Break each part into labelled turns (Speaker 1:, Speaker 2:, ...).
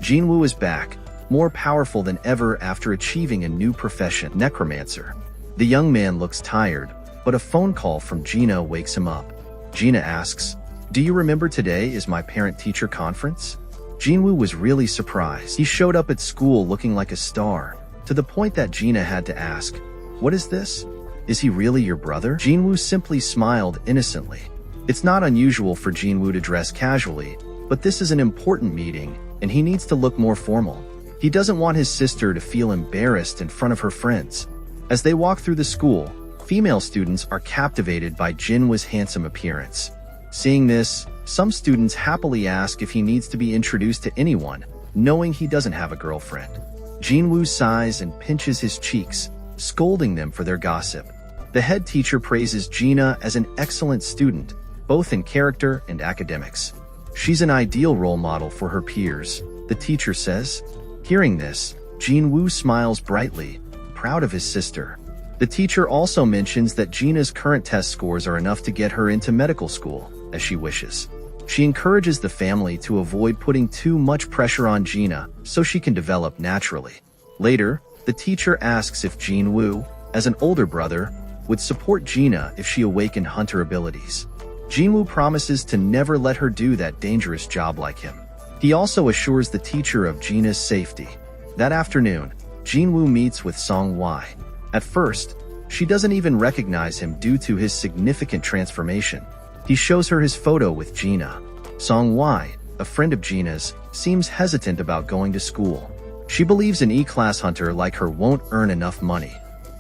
Speaker 1: Jinwoo is back, more powerful than ever after achieving a new profession, necromancer. The young man looks tired, but a phone call from Gina wakes him up. Gina asks, "Do you remember today is my parent-teacher conference?" Jinwoo was really surprised. He showed up at school looking like a star, to the point that Gina had to ask, "What is this? Is he really your brother?" Jinwoo simply smiled innocently. It's not unusual for Jinwoo to dress casually, but this is an important meeting, and he needs to look more formal. He doesn't want his sister to feel embarrassed in front of her friends. As they walk through the school, female students are captivated by Jinwoo's handsome appearance. Seeing this, some students happily ask if he needs to be introduced to anyone, knowing he doesn't have a girlfriend. Jinwoo sighs and pinches his cheeks, scolding them for their gossip. The head teacher praises Gina as an excellent student, both in character and academics. She's an ideal role model for her peers, the teacher says. Hearing this, Jinwoo smiles brightly, proud of his sister. The teacher also mentions that Gina's current test scores are enough to get her into medical school, as she wishes. She encourages the family to avoid putting too much pressure on Gina so she can develop naturally. Later, the teacher asks if Jinwoo, as an older brother, would support Gina if she awakened hunter abilities. Jinwoo promises to never let her do that dangerous job like him. He also assures the teacher of Gina's safety. That afternoon, Jinwoo meets with Song-hwa. At first, she doesn't even recognize him due to his significant transformation. He shows her his photo with Gina. Song-hwa, a friend of Gina's, seems hesitant about going to school. She believes an E-class hunter like her won't earn enough money.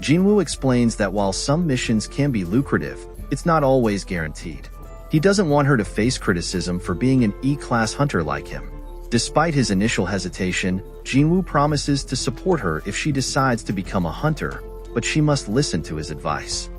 Speaker 1: Jinwoo explains that while some missions can be lucrative, it's not always guaranteed. He doesn't want her to face criticism for being an E-class hunter like him. Despite his initial hesitation, Jinwoo promises to support her if she decides to become a hunter, but she must listen to his advice.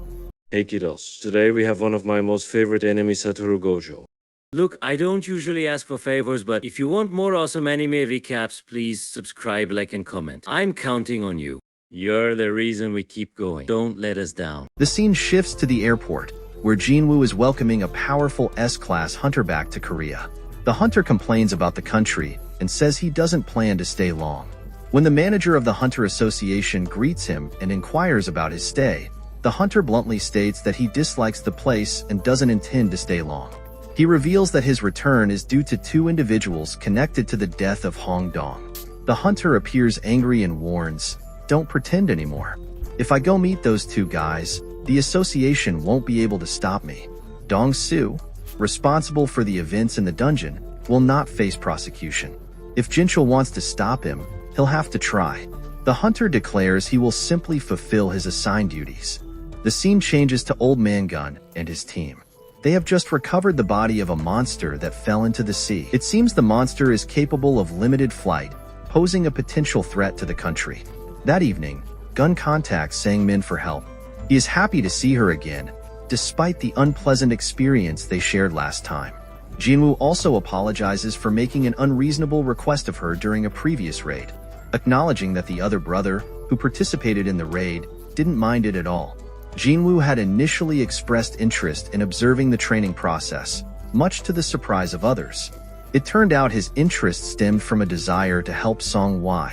Speaker 2: Hey kiddos, today we have one of my most favorite anime, Satoru Gojo.
Speaker 3: Look, I don't usually ask for favors, but if you want more awesome anime recaps, please subscribe, like, and comment. I'm counting on you. You're the reason we keep going. Don't let us down.
Speaker 1: The scene shifts to the airport, where Jinwoo is welcoming a powerful S-class hunter back to Korea. The hunter complains about the country and says he doesn't plan to stay long. When the manager of the Hunter Association greets him and inquires about his stay, the hunter bluntly states that he dislikes the place and doesn't intend to stay long. He reveals that his return is due to two individuals connected to the death of Hong Dong. The hunter appears angry and warns, "Don't pretend anymore. If I go meet those two guys, the association won't be able to stop me." Dong Soo, responsible for the events in the dungeon, will not face prosecution. If Jinchul wants to stop him, he'll have to try. The hunter declares he will simply fulfill his assigned duties. The scene changes to Old Man Gun and his team. They have just recovered the body of a monster that fell into the sea. It seems the monster is capable of limited flight, posing a potential threat to the country. That evening, Gun contacts Sang-min for help. He is happy to see her again, despite the unpleasant experience they shared last time. Jinwoo also apologizes for making an unreasonable request of her during a previous raid, acknowledging that the other brother, who participated in the raid, didn't mind it at all. Jinwoo had initially expressed interest in observing the training process, much to the surprise of others. It turned out his interest stemmed from a desire to help Song-hwa.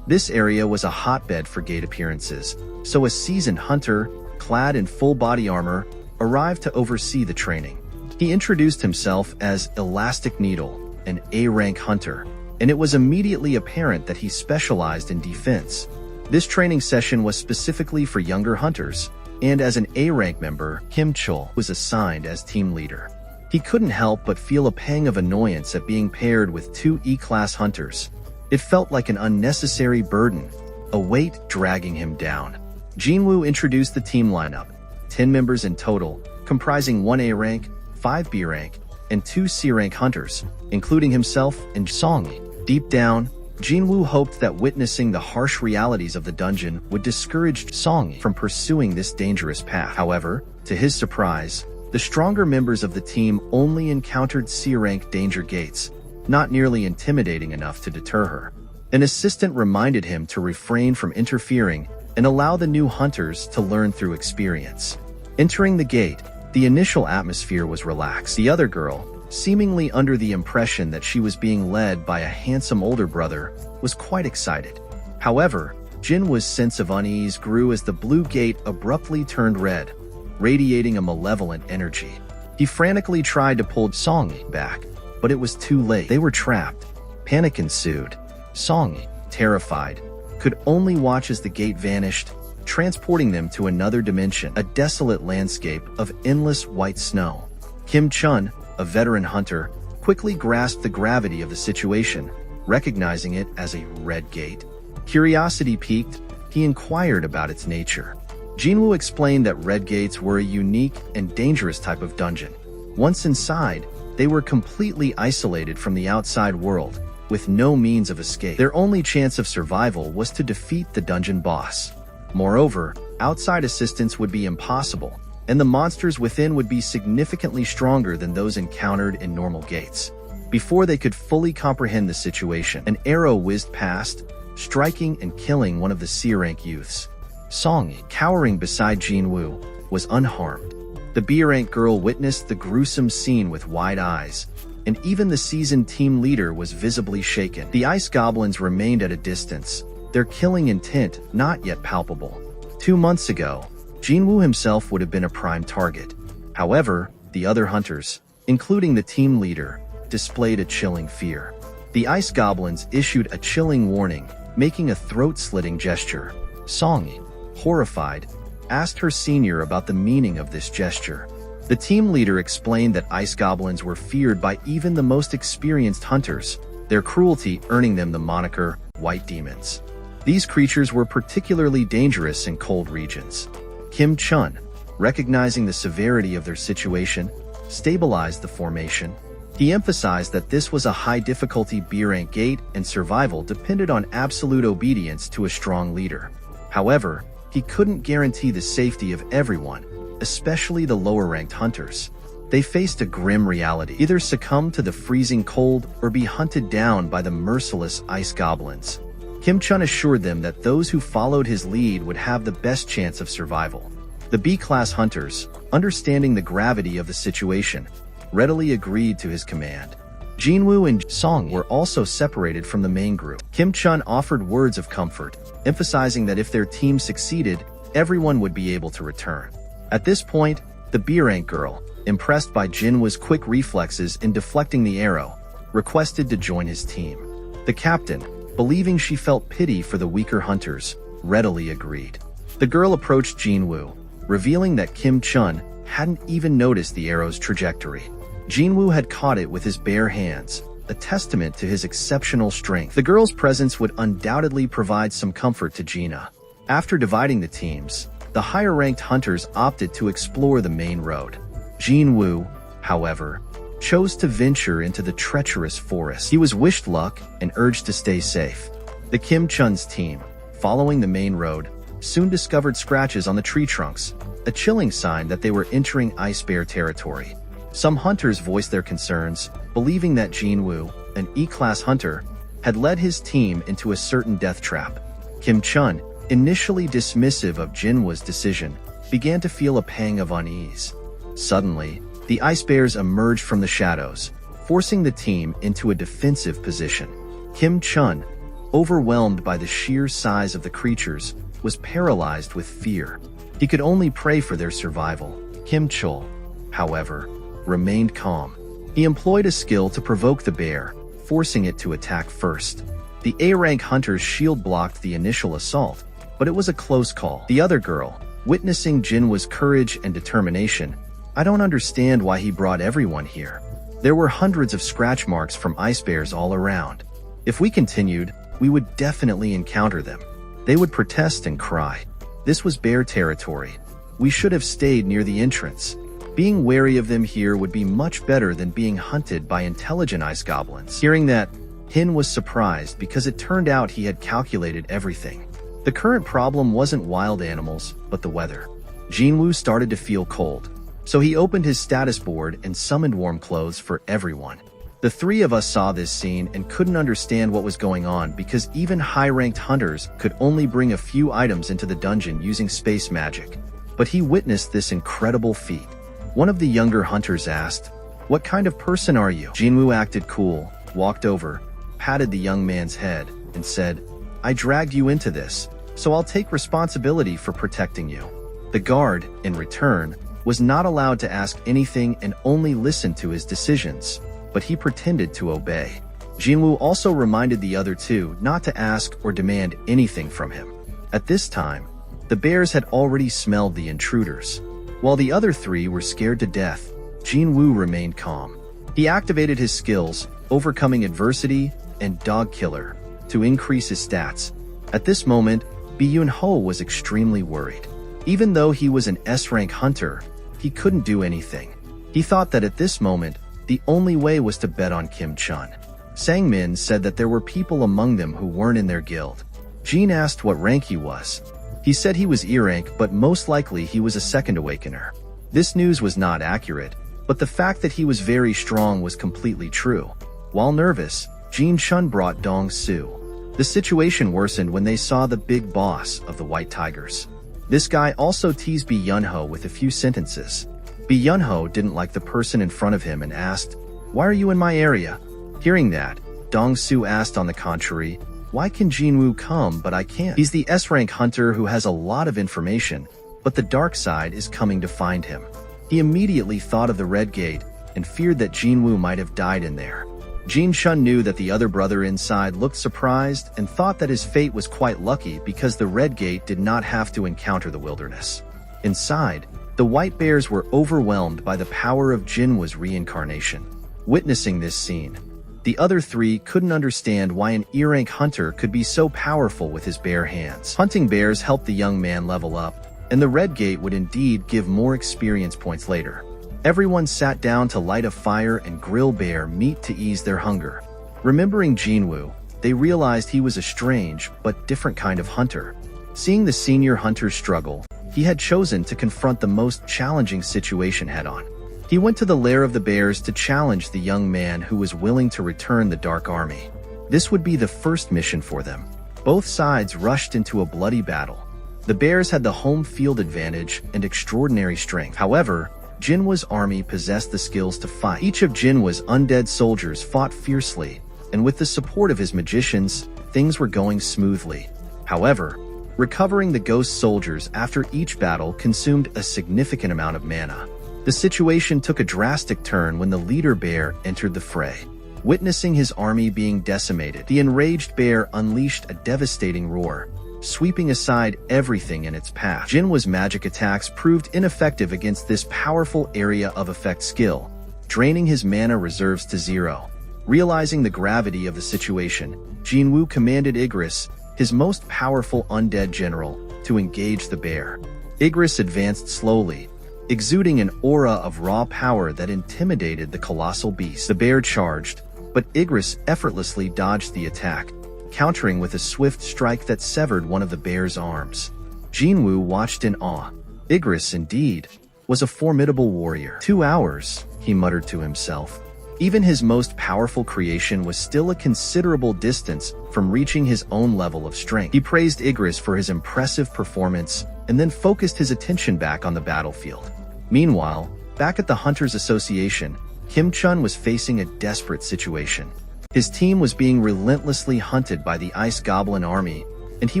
Speaker 1: This area was a hotbed for gate appearances, so a seasoned hunter, clad in full body armor, arrived to oversee the training. He introduced himself as Elastic Needle, an A-rank hunter, and it was immediately apparent that he specialized in defense. This training session was specifically for younger hunters, and as an A-rank member, Kim Chul was assigned as team leader. He couldn't help but feel a pang of annoyance at being paired with two E-class hunters. It felt like an unnecessary burden, a weight dragging him down. Jinwoo introduced the team lineup, 10 members in total, comprising 1 A-rank, 5 B-rank, and 2 C-rank hunters, including himself and Song-hwa. Deep down, Jinwoo hoped that witnessing the harsh realities of the dungeon would discourage Song-hwa from pursuing this dangerous path. However, to his surprise, the stronger members of the team only encountered C-rank danger gates, not nearly intimidating enough to deter her. An assistant reminded him to refrain from interfering and allow the new hunters to learn through experience. Entering the gate, the initial atmosphere was relaxed. The other girl, seemingly under the impression that she was being led by a handsome older brother, was quite excited. However, Jinwoo's sense of unease grew as the blue gate abruptly turned red, radiating a malevolent energy. He frantically tried to pull Song back, but it was too late. They were trapped. Panic ensued. Song, terrified, could only watch as the gate vanished, transporting them to another dimension, a desolate landscape of endless white snow. Kim Chun, a veteran hunter, quickly grasped the gravity of the situation, recognizing it as a red gate. Curiosity piqued, he inquired about its nature. Jinwoo explained that red gates were a unique and dangerous type of dungeon. Once inside, they were completely isolated from the outside world, with no means of escape. Their only chance of survival was to defeat the dungeon boss. Moreover, outside assistance would be impossible, and the monsters within would be significantly stronger than those encountered in normal gates. Before they could fully comprehend the situation, an arrow whizzed past, striking and killing one of the C-rank youths. Song, cowering beside Jinwoo, was unharmed. The B-rank girl witnessed the gruesome scene with wide eyes, and even the seasoned team leader was visibly shaken. The ice goblins remained at a distance, their killing intent not yet palpable. 2 months ago, Jinwoo himself would have been a prime target. However, the other hunters, including the team leader, displayed a chilling fear. The ice goblins issued a chilling warning, making a throat-slitting gesture. Song, horrified, asked her senior about the meaning of this gesture. The team leader explained that ice goblins were feared by even the most experienced hunters, their cruelty earning them the moniker White Demons. These creatures were particularly dangerous in cold regions. Kim Chun, recognizing the severity of their situation, stabilized the formation. He emphasized that this was a high-difficulty B-rank gate and survival depended on absolute obedience to a strong leader. However, he couldn't guarantee the safety of everyone, especially the lower-ranked hunters. They faced a grim reality: either succumb to the freezing cold or be hunted down by the merciless ice goblins. Kim Chun assured them that those who followed his lead would have the best chance of survival. The B-class hunters, understanding the gravity of the situation, readily agreed to his command. Jinwoo and Song were also separated from the main group. Kim Chun offered words of comfort, emphasizing that if their team succeeded, everyone would be able to return. At this point, the B-rank girl, impressed by Jinwoo's quick reflexes in deflecting the arrow, requested to join his team. The captain, believing she felt pity for the weaker hunters, readily agreed. The girl approached Jinwoo, revealing that Kim Chun hadn't even noticed the arrow's trajectory. Jinwoo had caught it with his bare hands, a testament to his exceptional strength. The girl's presence would undoubtedly provide some comfort to Gina. After dividing the teams, the higher-ranked hunters opted to explore the main road. Jinwoo, however, chose to venture into the treacherous forest. He was wished luck and urged to stay safe. The Kim Chun's team, following the main road, soon discovered scratches on the tree trunks, a chilling sign that they were entering ice bear territory. Some hunters voiced their concerns, believing that Jinwoo, an E-class hunter, had led his team into a certain death trap. Kim Chun, initially dismissive of Jinwoo's decision, began to feel a pang of unease. Suddenly, the ice bears emerged from the shadows, forcing the team into a defensive position. Kim Chun, overwhelmed by the sheer size of the creatures, was paralyzed with fear. He could only pray for their survival. Kim Chul, however, remained calm. He employed a skill to provoke the bear, forcing it to attack first. The A-rank hunters shield blocked the initial assault, but it was a close call. The other girl, witnessing Jinwoo's courage and determination, "I don't understand why he brought everyone here. There were hundreds of scratch marks from ice bears all around. If we continued, we would definitely encounter them. They would protest and cry. This was bear territory. We should have stayed near the entrance. Being wary of them here would be much better than being hunted by intelligent ice goblins." Hearing that, Hin was surprised because it turned out he had calculated everything. The current problem wasn't wild animals, but the weather. Jinwoo started to feel cold, so he opened his status board and summoned warm clothes for everyone. The three of us saw this scene and couldn't understand what was going on because even high-ranked hunters could only bring a few items into the dungeon using space magic. But he witnessed this incredible feat. One of the younger hunters asked, What kind of person are you? Jinwoo acted cool, walked over, patted the young man's head, and said, I dragged you into this, so I'll take responsibility for protecting you. The guard, in return, was not allowed to ask anything and only listened to his decisions, but he pretended to obey. Jinwoo also reminded the other two not to ask or demand anything from him. At this time, the bears had already smelled the intruders. While the other three were scared to death, Jinwoo remained calm. He activated his skills, overcoming adversity and dog killer, to increase his stats. At this moment, Byun-ho was extremely worried. Even though he was an S-rank hunter, he couldn't do anything. He thought that at this moment, the only way was to bet on Kim Chun. Sang-min said that there were people among them who weren't in their guild. Jin asked what rank he was. He said he was E-rank, but most likely he was a second awakener. This news was not accurate, but the fact that he was very strong was completely true. While nervous, Jin Chun brought Dong Su. The situation worsened when they saw the big boss of the White Tigers. This guy also teased Byun-ho with a few sentences. Byun-ho didn't like the person in front of him and asked, Why are you in my area? Hearing that, Dong Su asked on the contrary, Why can Jinwoo come but I can't? He's the S-rank hunter who has a lot of information, but the dark side is coming to find him. He immediately thought of the Red Gate and feared that Jinwoo might have died in there. Jin Chun knew that the other brother inside looked surprised and thought that his fate was quite lucky because the Red Gate did not have to encounter the wilderness. Inside, the white bears were overwhelmed by the power of Jinwoo's reincarnation. Witnessing this scene, the other three couldn't understand why an E-rank hunter could be so powerful with his bare hands. Hunting bears helped the young man level up, and the Red Gate would indeed give more experience points later. Everyone sat down to light a fire and grill bear meat to ease their hunger. Remembering Jinwoo, they realized he was a strange but different kind of hunter. Seeing the senior hunter struggle, he had chosen to confront the most challenging situation head-on. He went to the lair of the bears to challenge the young man who was willing to return the Dark Army. This would be the first mission for them. Both sides rushed into a bloody battle. The bears had the home field advantage and extraordinary strength. However, Jinwoo's army possessed the skills to fight. Each of Jinwoo's undead soldiers fought fiercely, and with the support of his magicians, things were going smoothly. However, recovering the ghost soldiers after each battle consumed a significant amount of mana. The situation took a drastic turn when the leader bear entered the fray. Witnessing his army being decimated, the enraged bear unleashed a devastating roar, sweeping aside everything in its path. Jinwoo's magic attacks proved ineffective against this powerful area of effect skill, draining his mana reserves to 0. Realizing the gravity of the situation, Jinwoo commanded Igris, his most powerful undead general, to engage the bear. Igris advanced slowly, exuding an aura of raw power that intimidated the colossal beast. The bear charged, but Igris effortlessly dodged the attack, countering with a swift strike that severed one of the bear's arms. Jinwoo watched in awe. Igris, indeed, was a formidable warrior. 2 hours, he muttered to himself. Even his most powerful creation was still a considerable distance from reaching his own level of strength. He praised Igris for his impressive performance and then focused his attention back on the battlefield. Meanwhile, back at the Hunters Association, Kim Chun was facing a desperate situation. His team was being relentlessly hunted by the Ice Goblin army, and he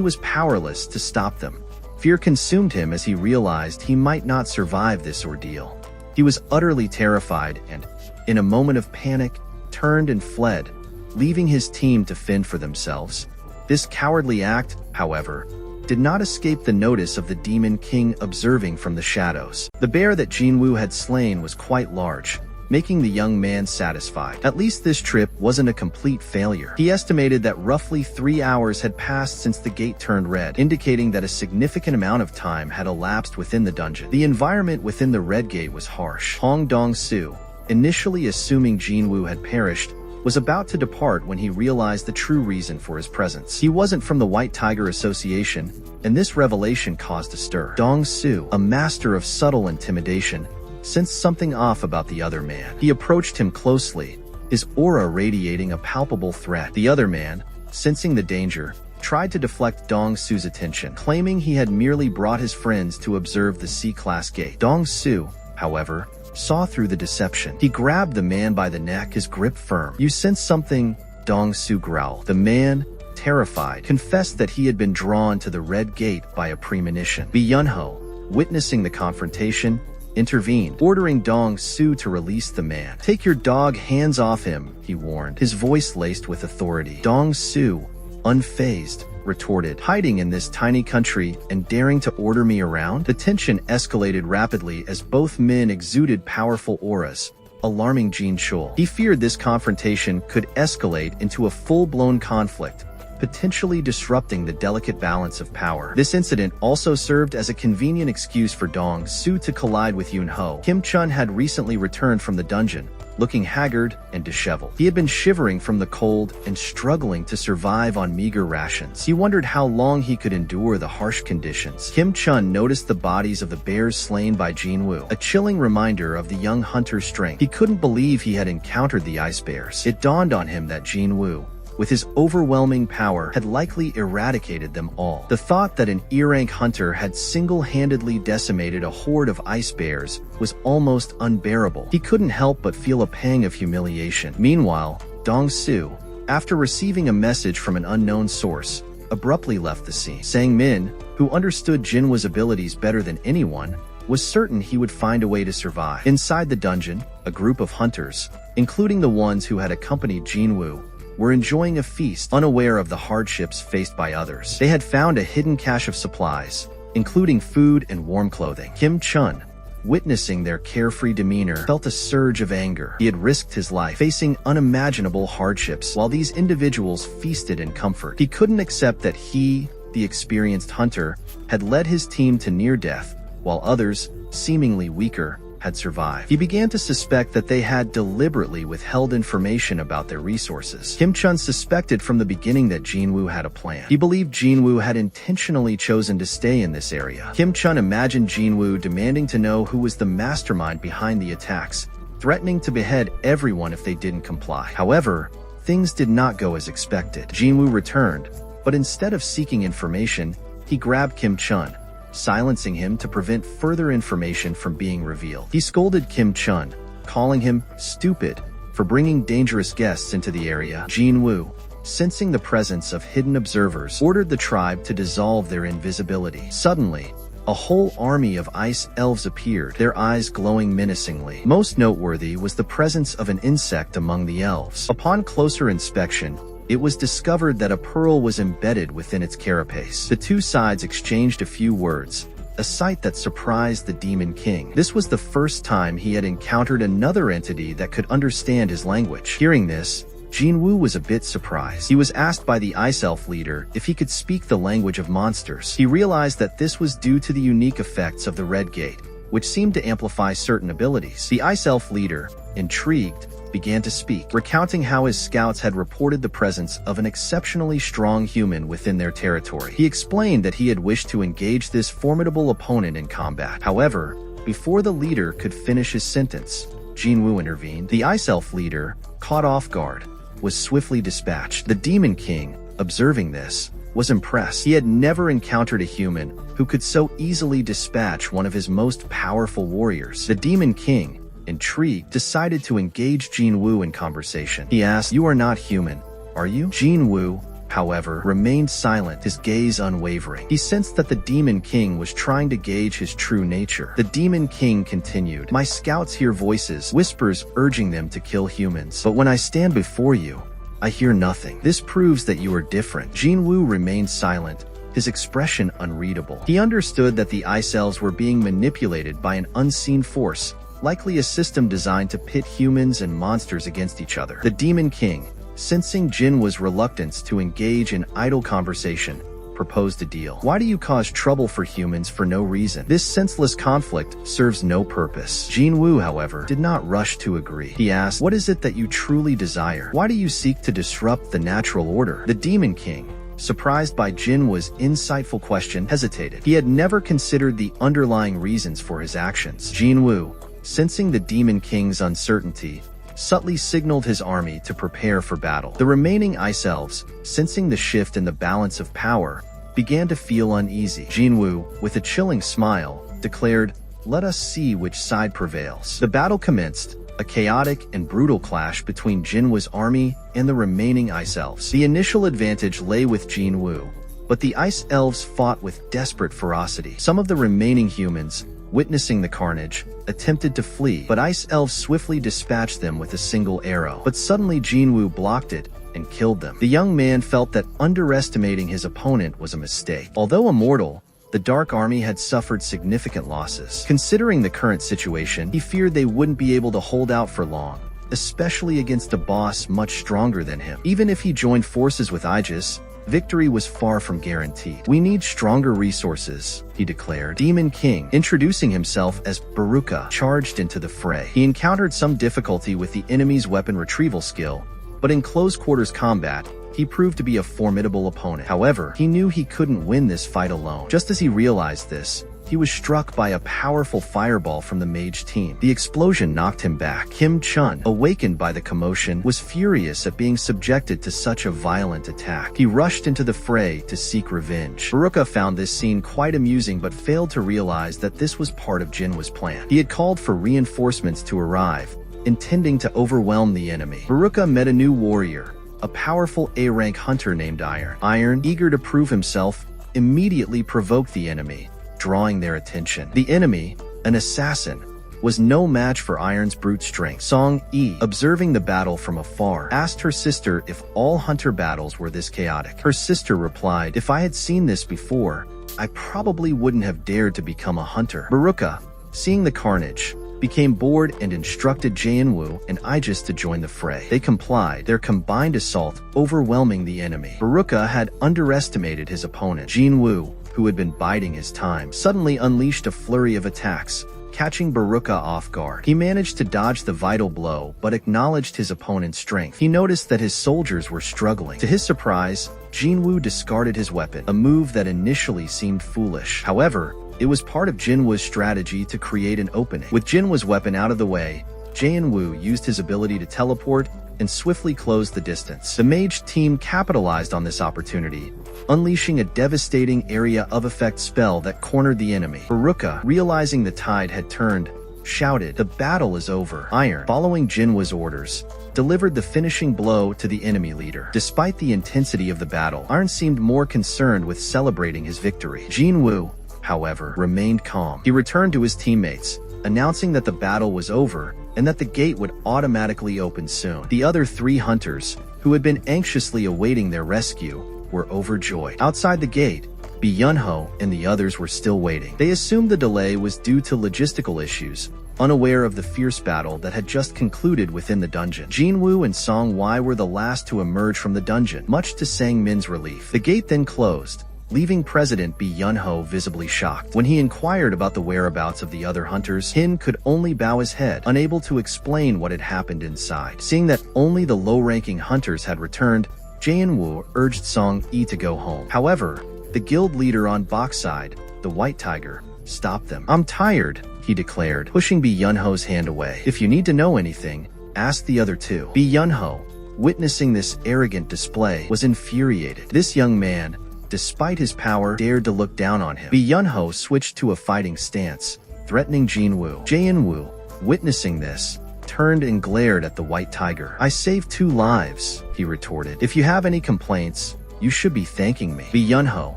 Speaker 1: was powerless to stop them. Fear consumed him as he realized he might not survive this ordeal. He was utterly terrified and, in a moment of panic, turned and fled, leaving his team to fend for themselves. This cowardly act, however, did not escape the notice of the Demon King observing from the shadows. The bear that Jinwoo had slain was quite large, making the young man satisfied. At least this trip wasn't a complete failure. He estimated that roughly 3 hours had passed since the gate turned red, indicating that a significant amount of time had elapsed within the dungeon. The environment within the Red Gate was harsh. Hong Dong-su, initially assuming Jinwoo had perished, was about to depart when he realized the true reason for his presence. He wasn't from the White Tiger Association, and this revelation caused a stir. Dong-su, a master of subtle intimidation, sensed something off about the other man. He approached him closely, his aura radiating a palpable threat. The other man, sensing the danger, tried to deflect Dong-su's attention, claiming he had merely brought his friends to observe the C-class gate. Dong-su, however, saw through the deception. He grabbed the man by the neck, his grip firm. "You sense something?" Dong Su growled. The man, terrified, confessed that he had been drawn to the Red Gate by a premonition. Yunho, witnessing the confrontation, intervened, ordering Dong Su to release the man. "Take your dog hands off him," he warned, his voice laced with authority. Dong Su, unfazed, retorted, "Hiding in this tiny country and daring to order me around?" The tension escalated rapidly as both men exuded powerful auras, alarming Jin Chul. He feared this confrontation could escalate into a full-blown conflict, potentially disrupting the delicate balance of power. This incident also served as a convenient excuse for Dong Su to collide with Yunho. Kim Chun had recently returned from the dungeon, looking haggard and disheveled. He had been shivering from the cold and struggling to survive on meager rations. He wondered how long he could endure the harsh conditions. Kim Chun noticed the bodies of the bears slain by Jinwoo, a chilling reminder of the young hunter's strength. He couldn't believe he had encountered the ice bears. It dawned on him that Jinwoo, with his overwhelming power, had likely eradicated them all. The thought that an E-rank hunter had single-handedly decimated a horde of ice bears was almost unbearable. He couldn't help but feel a pang of humiliation. Meanwhile, Dong Su, after receiving a message from an unknown source, abruptly left the scene. Sang Min, who understood Jinwoo's abilities better than anyone, was certain he would find a way to survive. Inside the dungeon, a group of hunters, including the ones who had accompanied Jinwoo, were enjoying a feast, unaware of the hardships faced by others. They had found a hidden cache of supplies, including food and warm clothing. Kim Chun, witnessing their carefree demeanor, felt a surge of anger. He had risked his life, facing unimaginable hardships, while these individuals feasted in comfort. He couldn't accept that he, the experienced hunter, had led his team to near death, while others, seemingly weaker, had survived. He began to suspect that they had deliberately withheld information about their resources. Kim Chun suspected from the beginning that Jinwoo had a plan. He believed Jinwoo had intentionally chosen to stay in this area. Kim Chun imagined Jinwoo demanding to know who was the mastermind behind the attacks, threatening to behead everyone if they didn't comply. However, things did not go as expected. Jinwoo returned, but instead of seeking information, he grabbed Kim Chun, silencing him to prevent further information from being revealed. He scolded Kim Chun, calling him stupid for bringing dangerous guests into the area. Jinwoo, sensing the presence of hidden observers, ordered the tribe to dissolve their invisibility. Suddenly, a whole army of ice elves appeared, their eyes glowing menacingly. Most noteworthy was the presence of an insect among the elves. Upon closer inspection, it was discovered that a pearl was embedded within its carapace. The two sides exchanged a few words, a sight that surprised the Demon King. This was the first time he had encountered another entity that could understand his language. Hearing this, Jinwoo was a bit surprised. He was asked by the Ice Elf leader if he could speak the language of monsters. He realized that this was due to the unique effects of the Red Gate, which seemed to amplify certain abilities. The Ice Elf leader, intrigued, began to speak, recounting how his scouts had reported the presence of an exceptionally strong human within their territory. He explained that he had wished to engage this formidable opponent in combat. However, before the leader could finish his sentence, Jinwoo intervened. The Ice Elf leader, caught off guard, was swiftly dispatched. The Demon King, observing this, was impressed. He had never encountered a human who could so easily dispatch one of his most powerful warriors. The Demon King, intrigued, decided to engage Jinwoo in conversation. He asked, "You are not human, are you?" Jinwoo, however, remained silent, his gaze unwavering. He sensed that the Demon King was trying to gauge his true nature. The Demon King continued, "My scouts hear voices, whispers urging them to kill humans. But when I stand before you, I hear nothing. This proves that you are different." Jinwoo remained silent, his expression unreadable. He understood that the Ice Elves were being manipulated by an unseen force, likely a system designed to pit humans and monsters against each other. The Demon King, sensing Jinwoo's reluctance to engage in idle conversation, proposed a deal. "Why do you cause trouble for humans for no reason? This senseless conflict serves no purpose." Jinwoo, however, did not rush to agree. He asked, "What is it that you truly desire? Why do you seek to disrupt the natural order?" The Demon King, surprised by Jinwoo's insightful question, hesitated. He had never considered the underlying reasons for his actions. Jinwoo, sensing the Demon King's uncertainty, subtly signaled his army to prepare for battle. The remaining Ice Elves, sensing the shift in the balance of power, began to feel uneasy. Jinwoo, with a chilling smile, declared, Let us see which side prevails. The battle commenced, a chaotic and brutal clash between Jinwoo's army and the remaining Ice Elves. The initial advantage lay with Jinwoo, but the Ice Elves fought with desperate ferocity. Some of the remaining humans, witnessing the carnage, attempted to flee, but Ice Elves swiftly dispatched them with a single arrow. But suddenly Jinwoo blocked it and killed them. The young man felt that underestimating his opponent was a mistake. Although immortal, the Dark Army had suffered significant losses. Considering the current situation, he feared they wouldn't be able to hold out for long, especially against a boss much stronger than him. Even if he joined forces with Aegis, victory was far from guaranteed. "We need stronger resources," he declared. Demon King, introducing himself as Baruka, charged into the fray. He encountered some difficulty with the enemy's weapon retrieval skill, but in close-quarters combat, he proved to be a formidable opponent. However, he knew he couldn't win this fight alone. Just as he realized this, he was struck by a powerful fireball from the mage team. The explosion knocked him back. Kim Chun, awakened by the commotion, was furious at being subjected to such a violent attack. He rushed into the fray to seek revenge. Baruka found this scene quite amusing but failed to realize that this was part of Jinwoo's plan. He had called for reinforcements to arrive, intending to overwhelm the enemy. Baruka met a new warrior, a powerful A-rank hunter named Iron. Iron, eager to prove himself, immediately provoked the enemy, drawing their attention. The enemy, an assassin, was no match for Iron's brute strength. Song Yi, observing the battle from afar, asked her sister if all hunter battles were this chaotic. Her sister replied, "If I had seen this before, I probably wouldn't have dared to become a hunter." Baruka, seeing the carnage, became bored and instructed Jinwoo and Aegis to join the fray. They complied, their combined assault overwhelming the enemy. Baruka had underestimated his opponent. Jinwoo, who had been biding his time, suddenly unleashed a flurry of attacks, catching Baruka off guard. He managed to dodge the vital blow, but acknowledged his opponent's strength. He noticed that his soldiers were struggling. To his surprise, Jinwoo discarded his weapon, a move that initially seemed foolish. However, it was part of Jinwoo's strategy to create an opening. With Jinwoo's weapon out of the way, Jinwoo used his ability to teleport and swiftly closed the distance. The mage team capitalized on this opportunity, unleashing a devastating area of effect spell that cornered the enemy. Baruka, realizing the tide had turned, shouted, "The battle is over." Iron, following Jinwoo's orders, delivered the finishing blow to the enemy leader. Despite the intensity of the battle, Iron seemed more concerned with celebrating his victory. Jinwoo, however, remained calm. He returned to his teammates, announcing that the battle was over and that the gate would automatically open soon. The other three hunters, who had been anxiously awaiting their rescue, were overjoyed. Outside the gate, Byunho and the others were still waiting. They assumed the delay was due to logistical issues, unaware of the fierce battle that had just concluded within the dungeon. Jinwoo and Song Wai were the last to emerge from the dungeon, much to Sang Min's relief. The gate then closed, leaving President Byunho visibly shocked. When he inquired about the whereabouts of the other hunters, Hin could only bow his head, unable to explain what had happened inside. Seeing that only the low-ranking hunters had returned, Jinwoo urged Song Yi to go home. However, the guild leader on Bok's side, the White Tiger, stopped them. "I'm tired," he declared, pushing Byunho's hand away. "If you need to know anything, ask the other two." Byunho, witnessing this arrogant display, was infuriated. This young man, despite his power, dared to look down on him. Byunho switched to a fighting stance, threatening Jinwoo. Jinwoo, witnessing this, turned and glared at the White Tiger. "I saved 2 lives, he retorted. "If you have any complaints, you should be thanking me." Byunho,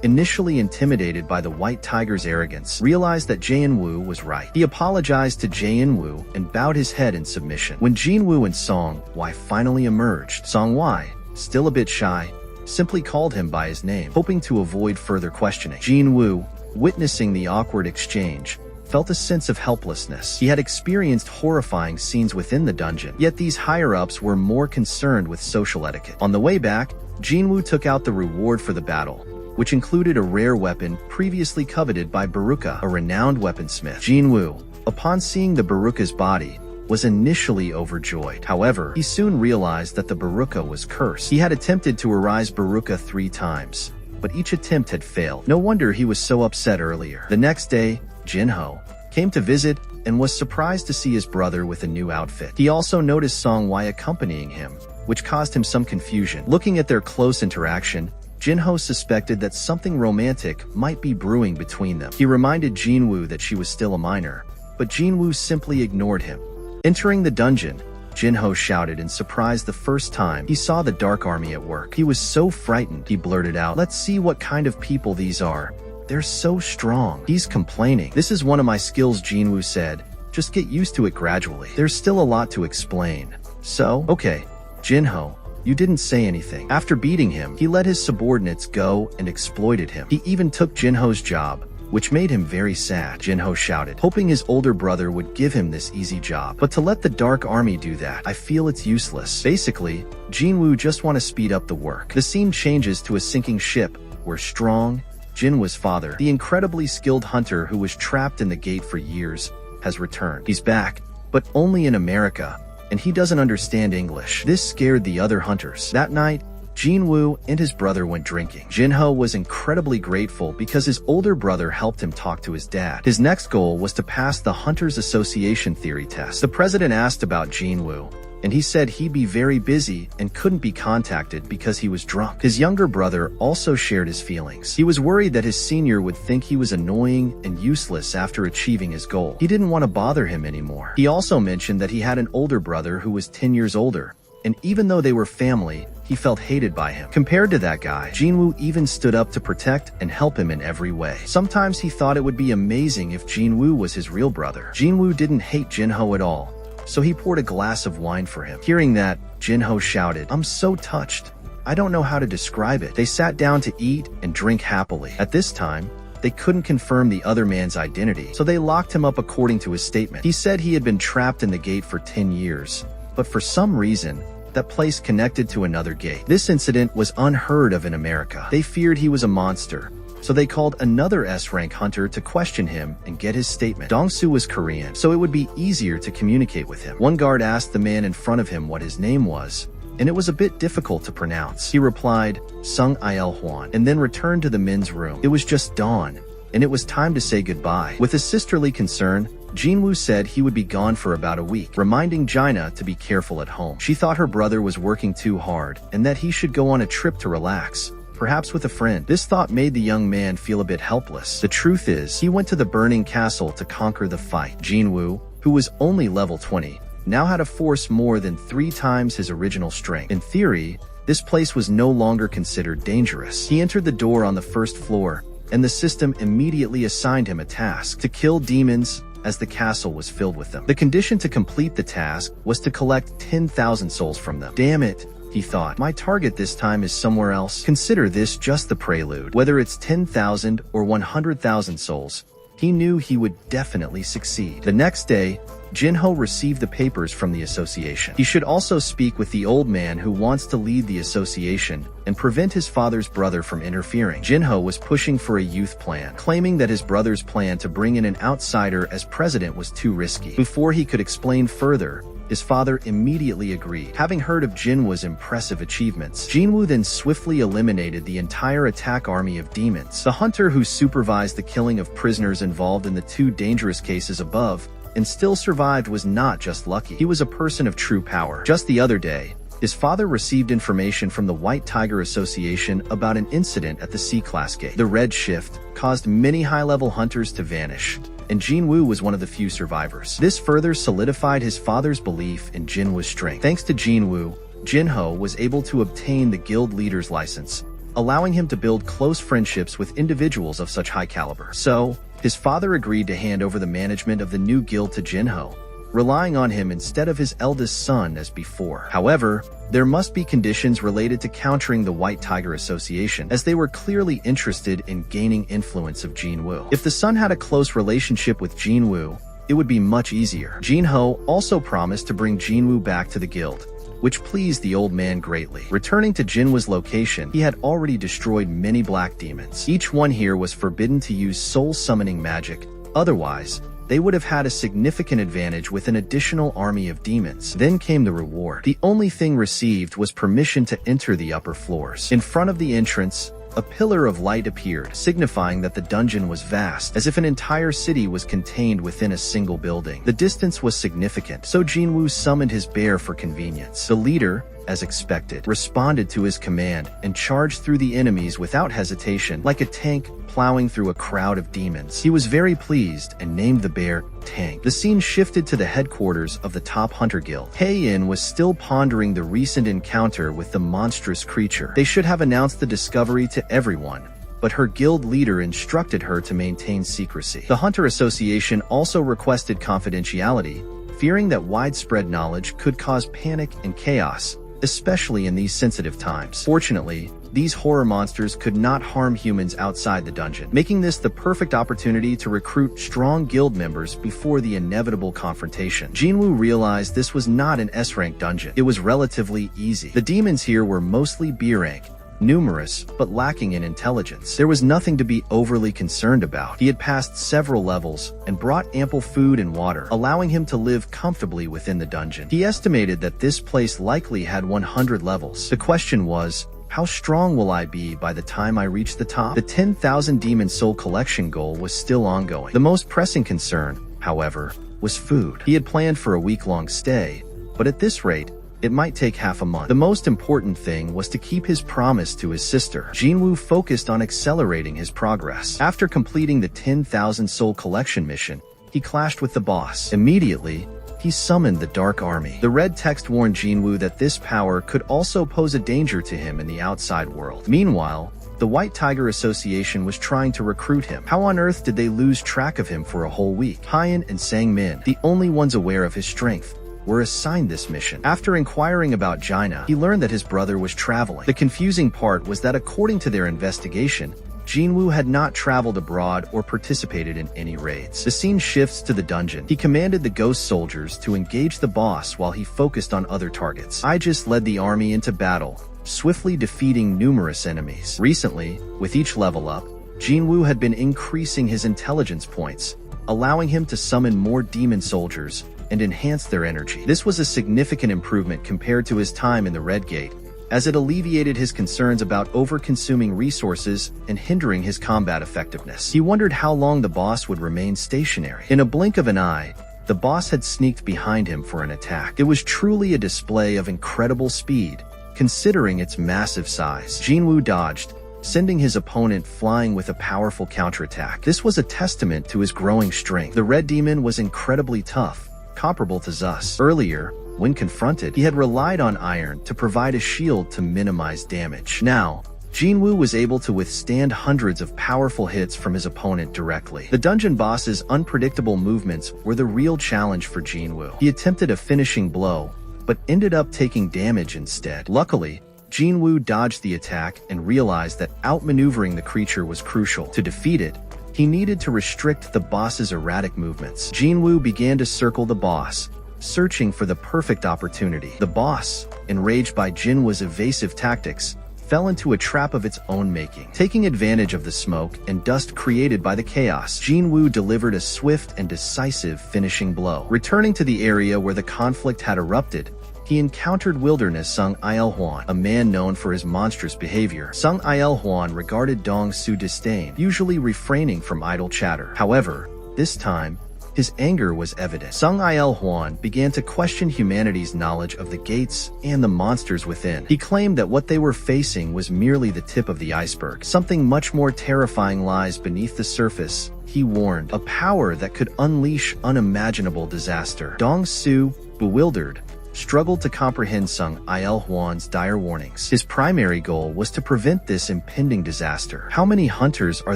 Speaker 1: initially intimidated by the White Tiger's arrogance, realized that Jinwoo was right. He apologized to Jinwoo and bowed his head in submission. When Jinwoo and Song Wai finally emerged, Song Wai, still a bit shy, simply called him by his name, hoping to avoid further questioning. Jinwoo, witnessing the awkward exchange, felt a sense of helplessness. He had experienced horrifying scenes within the dungeon, yet these higher-ups were more concerned with social etiquette. On the way back, Jinwoo took out the reward for the battle, which included a rare weapon previously coveted by Baruka, a renowned weaponsmith. Jinwoo, upon seeing the Baruka's body, was initially overjoyed. However, he soon realized that the Baruka was cursed. He had attempted to arise Baruka 3 times, but each attempt had failed. No wonder he was so upset earlier. The next day, Jinho came to visit and was surprised to see his brother with a new outfit. He also noticed Song Wai accompanying him, which caused him some confusion. Looking at their close interaction, Jinho suspected that something romantic might be brewing between them. He reminded Jinwoo that she was still a minor, but Jinwoo simply ignored him. Entering the dungeon, Jinho shouted in surprise the first time he saw the Dark Army at work. He was so frightened, he blurted out, "Let's see what kind of people these are. They're so strong." He's complaining. "This is one of my skills," Jinwoo said. "Just get used to it gradually. There's still a lot to explain." "So, okay, Jinho, you didn't say anything." After beating him, he let his subordinates go and exploited him. He even took Jinho's job, which made him very sad. Jinho shouted, hoping his older brother would give him this easy job. "But to let the Dark Army do that, I feel it's useless." Basically, Jinwoo just want to speed up the work. The scene changes to a sinking ship, where Strong, Jinwoo's father, the incredibly skilled hunter who was trapped in the gate for years, has returned. He's back, but only in America, and he doesn't understand English. This scared the other hunters. That night, Jinwoo and his brother went drinking. Jinho was incredibly grateful because his older brother helped him talk to his dad. His next goal was to pass the Hunters Association theory test. The president asked about Jinwoo, and he said he'd be very busy and couldn't be contacted because he was drunk. His younger brother also shared his feelings. He was worried that his senior would think he was annoying and useless after achieving his goal. He didn't want to bother him anymore. He also mentioned that he had an older brother who was 10 years older, and even though they were family, he felt hated by him. Compared to that guy, Jinwoo even stood up to protect and help him in every way. Sometimes he thought it would be amazing if Jinwoo was his real brother. Jinwoo didn't hate Jinho at all, so he poured a glass of wine for him. Hearing that, Jinho shouted, "I'm so touched. I don't know how to describe it." They sat down to eat and drink happily. At this time, they couldn't confirm the other man's identity, so they locked him up according to his statement. He said he had been trapped in the gate for 10 years, but for some reason, that place connected to another gate. This incident was unheard of in America. They feared he was a monster, so they called another S-rank hunter to question him and get his statement. Dong-soo was Korean, so it would be easier to communicate with him. One guard asked the man in front of him what his name was, and it was a bit difficult to pronounce. He replied, "Sung Il Hwan," and then returned to the men's room. It was just dawn, and it was time to say goodbye. With a sisterly concern, Jinwoo said he would be gone for about a week, reminding Jaina to be careful at home. She thought her brother was working too hard and that he should go on a trip to relax, perhaps with a friend. This thought made the young man feel a bit helpless. The truth is, he went to the burning castle to conquer the fight. Jinwoo, who was only level 20, now had a force more than 3 times his original strength. In theory, this place was no longer considered dangerous. He entered the door on the first floor, and the system immediately assigned him a task: to kill demons, as the castle was filled with them. The condition to complete the task was to collect 10,000 souls from them. Damn it, he thought. My target this time is somewhere else. Consider this just the prelude. Whether it's 10,000 or 100,000 souls, he knew he would definitely succeed. The next day, Jinho received the papers from the association. He should also speak with the old man who wants to lead the association and prevent his father's brother from interfering. Jinho was pushing for a youth plan, claiming that his brother's plan to bring in an outsider as president was too risky. Before he could explain further, his father immediately agreed. Having heard of Jinwoo's impressive achievements, Jinwoo then swiftly eliminated the entire attack army of demons. The hunter who supervised the killing of prisoners involved in the 2 dangerous cases above and still survived was not just lucky. He was a person of true power. Just the other day, his father received information from the White Tiger Association about an incident at the C-Class gate. The red shift caused many high-level hunters to vanish, and Jinwoo was one of the few survivors. This further solidified his father's belief in Jinwoo's strength. Thanks to Jinwoo, Jinho was able to obtain the guild leader's license, allowing him to build close friendships with individuals of such high caliber. So, his father agreed to hand over the management of the new guild to Jinho, relying on him instead of his eldest son as before. However, there must be conditions related to countering the White Tiger Association, as they were clearly interested in gaining influence of Jinwoo. If the son had a close relationship with Jinwoo, it would be much easier. Jinho also promised to bring Jinwoo back to the guild, which pleased the old man greatly. Returning to Jinwoo's location, he had already destroyed many black demons. Each one here was forbidden to use soul-summoning magic, otherwise, they would have had a significant advantage with an additional army of demons. Then came the reward. The only thing received was permission to enter the upper floors. In front of the entrance, a pillar of light appeared, signifying that the dungeon was vast, as if an entire city was contained within a single building. The distance was significant, so Jinwoo summoned his bear for convenience. The leader, as expected, responded to his command and charged through the enemies without hesitation, like a tank plowing through a crowd of demons. He was very pleased and named the bear Tank. The scene shifted to the headquarters of the top hunter guild. Heian was still pondering the recent encounter with the monstrous creature. They should have announced the discovery to everyone, but her guild leader instructed her to maintain secrecy. The Hunter Association also requested confidentiality, fearing that widespread knowledge could cause panic and chaos, especially in these sensitive times. Fortunately, these horror monsters could not harm humans outside the dungeon, making this the perfect opportunity to recruit strong guild members before the inevitable confrontation. Jinwoo realized this was not an S-rank dungeon. It was relatively easy. The demons here were mostly B-rank, numerous, but lacking in intelligence. There was nothing to be overly concerned about. He had passed several levels and brought ample food and water, allowing him to live comfortably within the dungeon. He estimated that this place likely had 100 levels. The question was, how strong will I be by the time I reach the top? The 10,000 demon soul collection goal was still ongoing. The most pressing concern, however, was food. He had planned for a week-long stay, but at this rate, it might take half a month. The most important thing was to keep his promise to his sister. Jinwoo focused on accelerating his progress. After completing the 10,000 soul collection mission, he clashed with the boss. Immediately, he summoned the Dark Army. The red text warned Jinwoo that this power could also pose a danger to him in the outside world. Meanwhile, the White Tiger Association was trying to recruit him. How on earth did they lose track of him for a whole week? Heian and Sang-min, the only ones aware of his strength, were assigned this mission. After inquiring about Jaina, he learned that his brother was traveling. The confusing part was that according to their investigation, Jinwoo had not traveled abroad or participated in any raids. The scene shifts to the dungeon. He commanded the ghost soldiers to engage the boss while he focused on other targets. I just led the army into battle, swiftly defeating numerous enemies. Recently, with each level up, Jinwoo had been increasing his intelligence points, allowing him to summon more demon soldiers and enhance their energy. This was a significant improvement compared to his time in the Red Gate, as it alleviated his concerns about over-consuming resources and hindering his combat effectiveness. He wondered how long the boss would remain stationary. In a blink of an eye, the boss had sneaked behind him for an attack. It was truly a display of incredible speed, considering its massive size. Jinwoo dodged, sending his opponent flying with a powerful counterattack. This was a testament to his growing strength. The Red Demon was incredibly tough, comparable to Zeus. Earlier, when confronted, he had relied on iron to provide a shield to minimize damage. Now, Jinwoo was able to withstand hundreds of powerful hits from his opponent directly. The dungeon boss's unpredictable movements were the real challenge for Jinwoo. He attempted a finishing blow, but ended up taking damage instead. Luckily, Jinwoo dodged the attack and realized that outmaneuvering the creature was crucial. To defeat it, he needed to restrict the boss's erratic movements. Jinwoo began to circle the boss, searching for the perfect opportunity. The boss, enraged by Jinwoo's evasive tactics, fell into a trap of its own making. Taking advantage of the smoke and dust created by the chaos, Jinwoo delivered a swift and decisive finishing blow. Returning to the area where the conflict had erupted, he encountered Wilderness Sung Il Huan, a man known for his monstrous behavior. Sung Il Huan regarded Dong Su disdain, usually refraining from idle chatter. However, this time, his anger was evident. Sung Il Huan began to question humanity's knowledge of the gates and the monsters within. He claimed that what they were facing was merely the tip of the iceberg. Something much more terrifying lies beneath the surface, he warned, a power that could unleash unimaginable disaster. Dong Su, bewildered, struggled to comprehend Sung Il Huan's dire warnings. His primary goal was to prevent this impending disaster. How many hunters are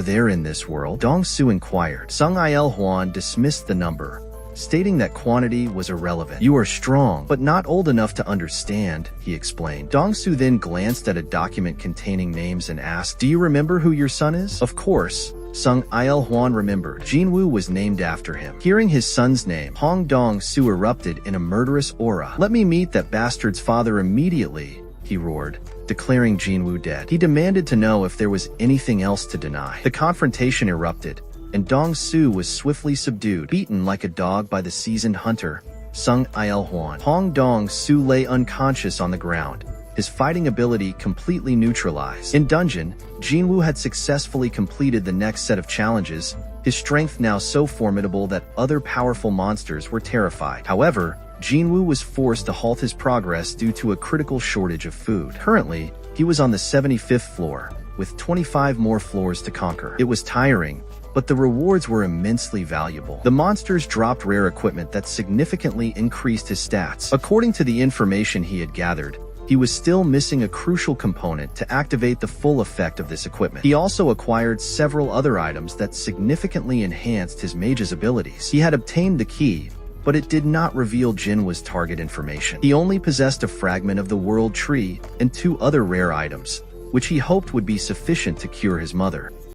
Speaker 1: there in this world? Dong Su inquired. Sung Il Huan dismissed the number, stating that quantity was irrelevant. You are strong, but not old enough to understand, he explained. Dong Su then glanced at a document containing names and asked, Do you remember who your son is? Of course. Sung Il Huan remembered. Jinwoo was named after him. Hearing his son's name, Hong Dong Su erupted in a murderous aura. Let me meet that bastard's father immediately, he roared, declaring Jinwoo dead. He demanded to know if there was anything else to deny. The confrontation erupted, and Dong Su was swiftly subdued, beaten like a dog by the seasoned hunter, Sung Il Huan. Hong Dong Su lay unconscious on the ground, his fighting ability completely neutralized. In dungeon, Jinwoo had successfully completed the next set of challenges, his strength now so formidable that other powerful monsters were terrified. However, Jinwoo was forced to halt his progress due to a critical shortage of food. Currently, he was on the 75th floor, with 25 more floors to conquer. It was tiring, but the rewards were immensely valuable. The monsters dropped rare equipment that significantly increased his stats. According to the information he had gathered, he was still missing a crucial component to activate the full effect of this equipment. He also acquired several other items that significantly enhanced his mage's abilities. He had obtained the key, but it did not reveal Jinwoo's target information. He only possessed a fragment of the world tree and 2 other rare items, which he hoped would be sufficient to cure his mother.